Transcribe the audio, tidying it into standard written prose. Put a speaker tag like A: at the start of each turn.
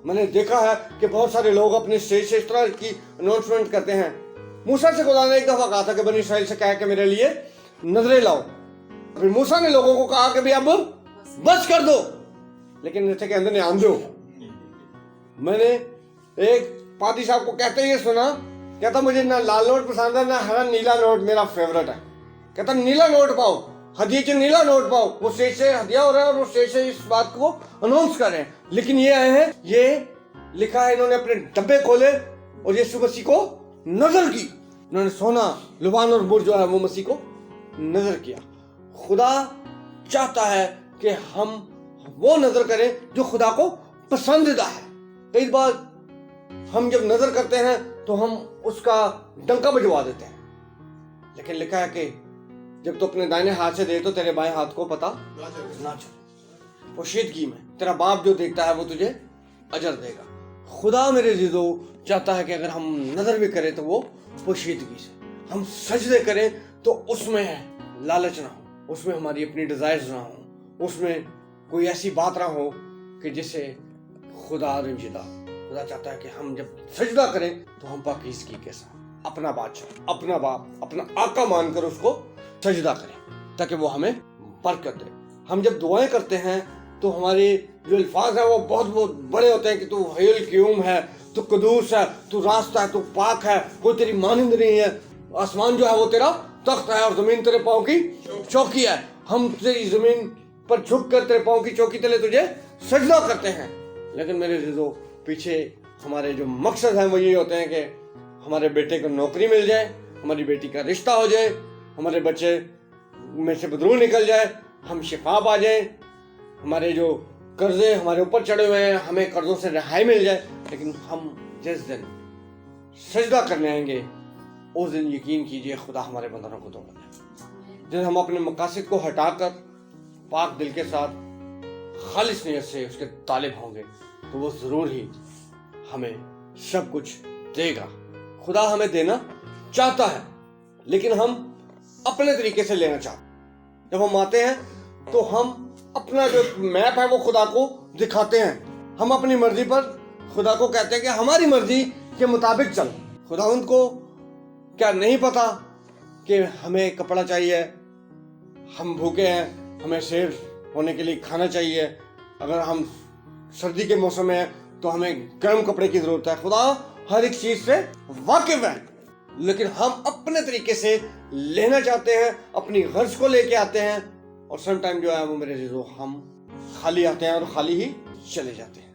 A: میں نے دیکھا ہے کہ بہت سارے لوگ اپنے اسٹیج سے اس طرح کی اناؤنسمنٹ کرتے ہیں. موسیٰ سے خدا نے ایک دفعہ کہا تھا کہ بنی اسرائیل سے کہا کہ میرے لیے نظریں لاؤ. پھر موسیٰ نے لوگوں کو کہا کہ بھی اب بس کر دو, لیکن جیسے کہ اندر نے آندھو. میں نے ایک پادری صاحب کو کہتے یہ سنا, کہتا مجھے نہ لال نوٹ پسند ہے نہ ہرا نیلا نوٹ میرا فیورٹ ہے. کہتا نیلا نوٹ پاؤ, ہدیے کے نیلا نوٹ پاؤ. وہ اسٹیج سے ہدیہ ہو رہا ہے اور وہ اسٹیج سے اس بات کو اناؤنس کر رہے ہیں. لیکن یہ آئے ہیں, یہ لکھا ہے انہوں نے اپنے ڈبے کھولے اور یسوع مسیح کو نظر کی. انہوں نے سونا, لبان اور مر جو ہے وہ مسیح کو نظر کیا. خدا چاہتا ہے کہ ہم وہ نظر کریں جو خدا کو پسندیدہ ہے. کئی بار ہم جب نظر کرتے ہیں تو ہم اس کا ڈنکا بجوا دیتے ہیں, لیکن لکھا ہے کہ جب تو اپنے دائیں ہاتھ سے دے تو تیرے بائیں ہاتھ کو پتہ نہ چلے. پوشیدگی میں تیرا باپ جو دیکھتا ہے وہ تجھے اجر دے گا. خدا میرے عزیزو چاہتا ہے کہ اگر ہم نظر بھی کریں تو وہ پوشیدگی سے. ہم سجدے کریں تو اس میں لالچ نہ ہو, اس میں ہماری اپنی ڈیزائرز نہ ہوں, اس میں کوئی ایسی بات نہ ہو کہ جسے خدا رنجیدہ. خدا چاہتا ہے کہ ہم جب سجدہ کریں تو ہم پاکیزگی کے ساتھ اپنا بادشاہ, اپنا باپ, اپنا آقا مان کر اس کو سجدہ کریں تاکہ وہ ہمیں برکت دے. ہم جب دعائیں کرتے ہیں تو ہمارے جو الفاظ ہیں وہ بہت بہت بڑے ہوتے ہیں کہ تو حی القیوم ہے, تو قدوس ہے, تو راستہ ہے, تو پاک ہے, کوئی تیری مانند نہیں ہے. آسمان جو ہے وہ تیرا تخت ہے اور زمین تیرے پاؤں کی چوکی ہے. ہم تیری زمین پر جھک کر تیرے پاؤں کی چوکی تلے تجھے سجدہ کرتے ہیں. لیکن میرے عزیزو پیچھے ہمارے جو مقصد ہیں وہ یہ ہوتے ہیں کہ ہمارے بیٹے کو نوکری مل جائے, ہماری بیٹی کا رشتہ ہو جائے, ہمارے بچے میں سے بدرو نکل جائے, ہم شفا پا جائیں, ہمارے جو قرضے ہمارے اوپر چڑھے ہوئے ہیں ہمیں قرضوں سے رہائی مل جائے. لیکن ہم جس دن سجدہ کرنے آئیں گے اس دن یقین کیجئے خدا ہمارے بندروں کو توڑ دے. جب ہم اپنے مقاصد کو ہٹا کر پاک دل کے ساتھ خالص نیت سے اس کے طالب ہوں گے تو وہ ضرور ہی ہمیں سب کچھ دے گا. خدا ہمیں دینا چاہتا ہے لیکن ہم اپنے طریقے سے لینا چاہتے ہیں. جب ہم آتے ہیں تو ہم اپنا جو میپ ہے وہ خدا کو دکھاتے ہیں. ہم اپنی مرضی پر خدا کو کہتے ہیں کہ ہماری مرضی کے مطابق چل. خدا ان کو کیا نہیں پتا کہ ہمیں کپڑا چاہیے, ہم بھوکے ہیں, ہمیں سیف ہونے کے لیے کھانا چاہیے, اگر ہم سردی کے موسم میں ہیں تو ہمیں گرم کپڑے کی ضرورت ہے. خدا ہر ایک چیز سے واقف ہے, لیکن ہم اپنے طریقے سے لینا چاہتے ہیں, اپنی غرض کو لے کے آتے ہیں, اور سم ٹائم جو ہے وہ میرے عزیزو ہم خالی آتے ہیں اور خالی ہی چلے جاتے ہیں.